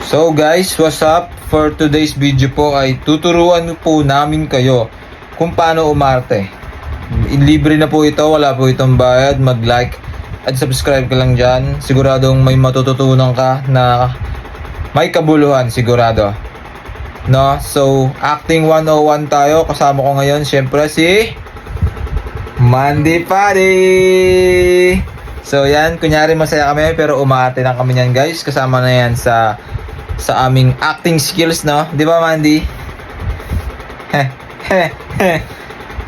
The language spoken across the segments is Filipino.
So guys, what's up? For today's video po ay tuturuan po namin kayo kung paano umarte. Libre na po ito, wala po itong bayad. Mag-like at subscribe ka lang dyan. Siguradong may matututunan ka na may kabuluhan, sigurado. No? So, acting 101 tayo. Kasama ko ngayon, syempre si Mandy Pari. So yan, kunyari masaya kami pero umarte lang kami yan guys. Kasama na yan sa aming acting skills, no? Di ba, Mandy?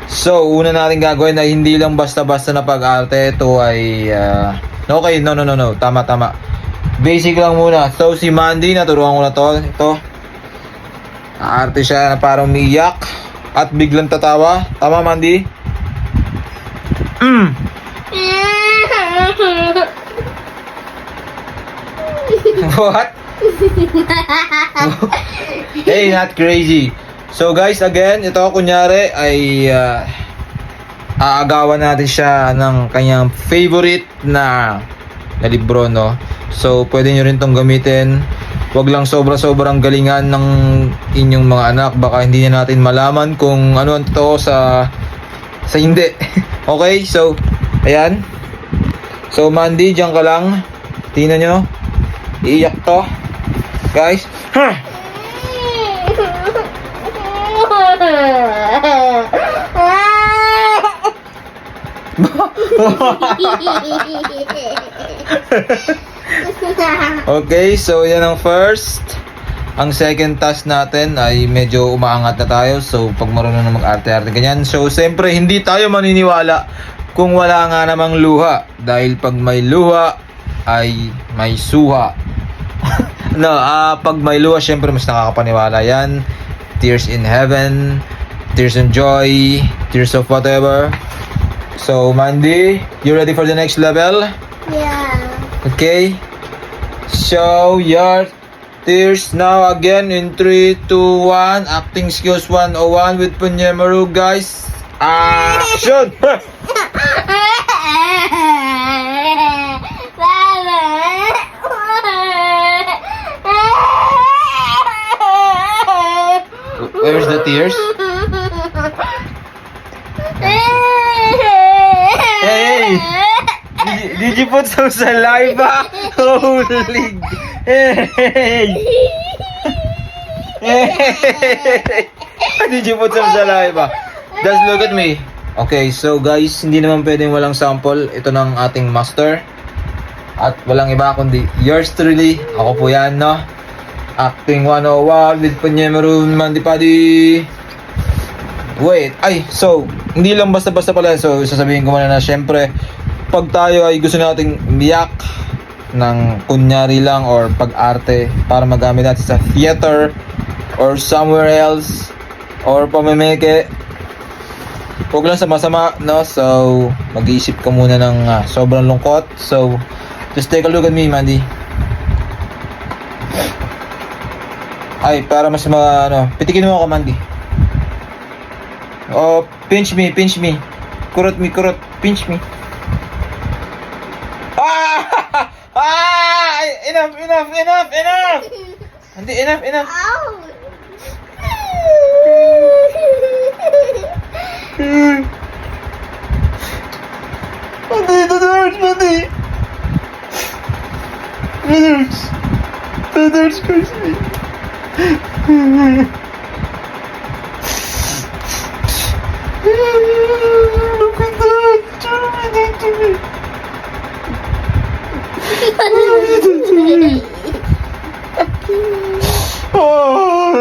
So, una natin gagawin ay hindi lang basta-basta na pag-arte. Ito ay okay, no. Tama. Basic lang muna. So, si Mandy, naturuan ko na to. Ito. Arte siya na parang umiyak at biglang tatawa. Tama, Mandy? What? Hey, not crazy. So guys, again, ito kunyari ay aagawan natin siya ng kanyang favorite na libro, no? So, pwede nyo rin tong gamitin. Huwag lang sobrang galingan ng inyong mga anak. Baka hindi na natin malaman kung ano ang totoo sa hindi. Okay, so, ayan. So, Mandy, dyan ka lang. Tingnan nyo. Iiyak to. Guys. Okay, so yan ang first. Ang second task natin ay medyo umaangat na tayo. So, pag marunong na mag-arte-arte ganyan. So, siyempre, hindi tayo maniniwala kung wala nga namang luha. Dahil pag may luha, ay may suha. No, pag may luha, siyempre, mas nakakapaniwala yan. Tears in heaven, tears in joy, tears of whatever. So, Mandy, you ready for the next level? Yeah. Okay. Show your tears now again in 3, 2, 1. Acting skills 101 with Punyemaru, guys. Action! Where's the tears? Hey! Did you put some saliva? Holy! Hey! Hey! Did you put some saliva? Just look at me. Okay, so guys, hindi naman pwedeng walang sample. Ito ng ating master. At walang iba kundi yours truly. Ako po yan, no? Acting 101 with Punyemaru Mandy Padi. Wait, so, hindi lang basta-basta pala. So, sasabihin ko muna na syempre, pag tayo ay gusto nating umiyak ng kunyari lang or pag-arte para magamit natin sa theater or somewhere else or pamimeke, huwag lang sama-sama, no? So, mag-iisip ka muna ng sobrang lungkot. So, just take a look at me, Mandy. Para mas pitikin mo ako, Mandy. Oh, pinch me. Kurot, pinch me. Enough. Hindi, enough. Ow. That hurts, Mandy. That hurts crazy. Look at that. Don't do to me. Oh,